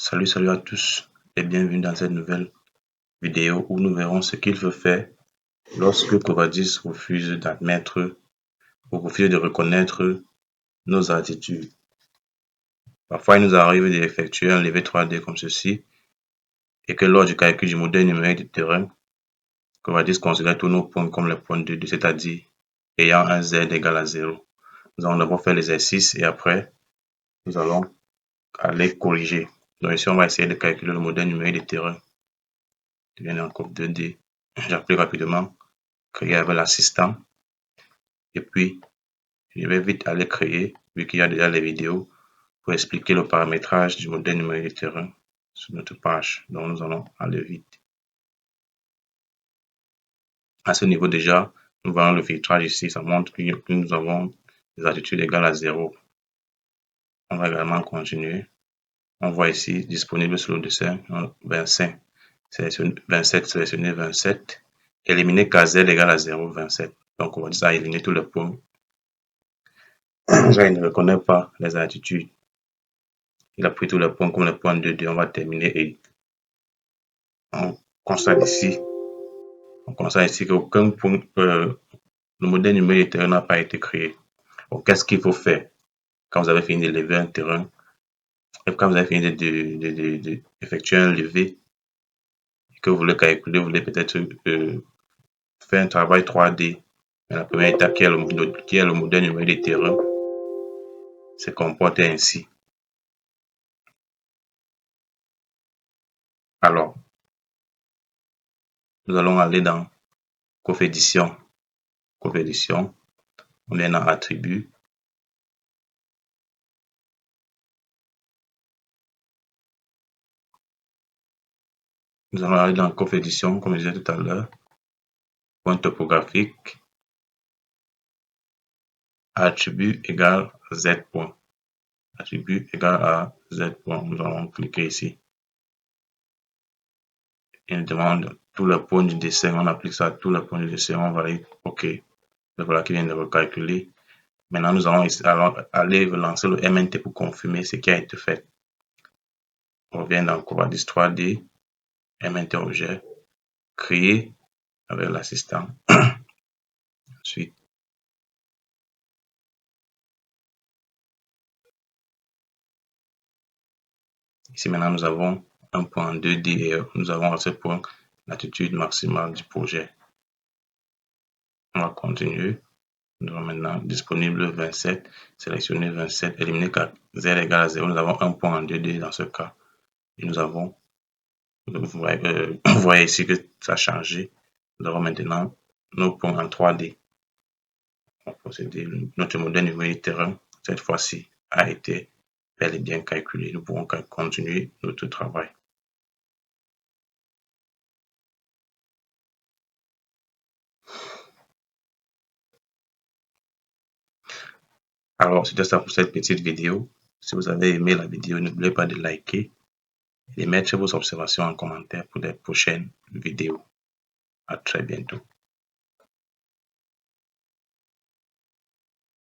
Salut à tous et bienvenue dans cette nouvelle vidéo où nous verrons ce qu'il faut faire lorsque Covadis refuse d'admettre ou refuse de reconnaître nos attitudes. Parfois, il nous arrive d'effectuer un levé 3D comme ceci et que lors du calcul du modèle numérique du terrain, Covadis considère tous nos points comme les points de 2, c'est-à-dire ayant un Z égal à 0. Nous allons d'abord faire l'exercice et après, nous allons aller corriger. Donc ici, on va essayer de calculer le modèle numérique du terrain. Je viens encore 2D. J'applique rapidement, créer avec l'assistant. Et puis, je vais vite aller créer, vu qu'il y a déjà les vidéos, pour expliquer le paramétrage du modèle numérique du terrain sur notre page. Donc, nous allons aller vite. À ce niveau déjà, nous voyons le filtrage ici. Ça montre que nous avons des attitudes égales à 0. On va également continuer. On voit ici, disponible sur le dessin, 25. 27, sélectionner 27. Éliminer KZ égale à 0, 27. Donc, on va dire éliminer tous les points. Là, il ne reconnaît pas les attitudes. Il a pris tous les points comme les points de 2. On va terminer et on constate ici qu'aucun point, le modèle numérique n'a pas été créé. Donc, qu'est-ce qu'il faut faire quand vous avez fini de lever un terrain et quand vous avez fini d'effectuer un levé et que vous voulez calculer, vous voulez peut-être faire un travail 3D. La première étape qui est le modèle numérique du terrain se comporte ainsi. Alors, nous allons aller dans Cofédition. On est dans Attributs. Nous allons aller dans Cofédition, comme je disais tout à l'heure. Point topographique. Attribut égale Z point. Attribut égale à Z point. Nous allons cliquer ici. Il nous demande tous les points du dessin. On applique ça à tous les points du dessin. On va aller OK. Voilà qui vient de recalculer. Maintenant, nous allons aller lancer le MNT pour confirmer ce qui a été fait. On revient dans Covadis 3D, MNT objet, créer avec l'assistant. Ensuite, ici maintenant, nous avons un point en 2D et nous avons à ce point l'attitude maximale du projet. On va continuer. Nous avons maintenant disponible 27, sélectionner 27, éliminer Z égale à 0. Nous avons un point en 2D dans ce cas. Et nous avons, vous voyez ici que ça a changé. Nous avons maintenant nos points en 3D. On va procéder. Notre modèle numérique terrain, cette fois-ci, a été bel et bien calculé. Nous pouvons continuer notre travail. Alors, c'était ça pour cette petite vidéo. Si vous avez aimé la vidéo, n'oubliez pas de liker et de mettre vos observations en commentaire pour les prochaines vidéos. À très bientôt.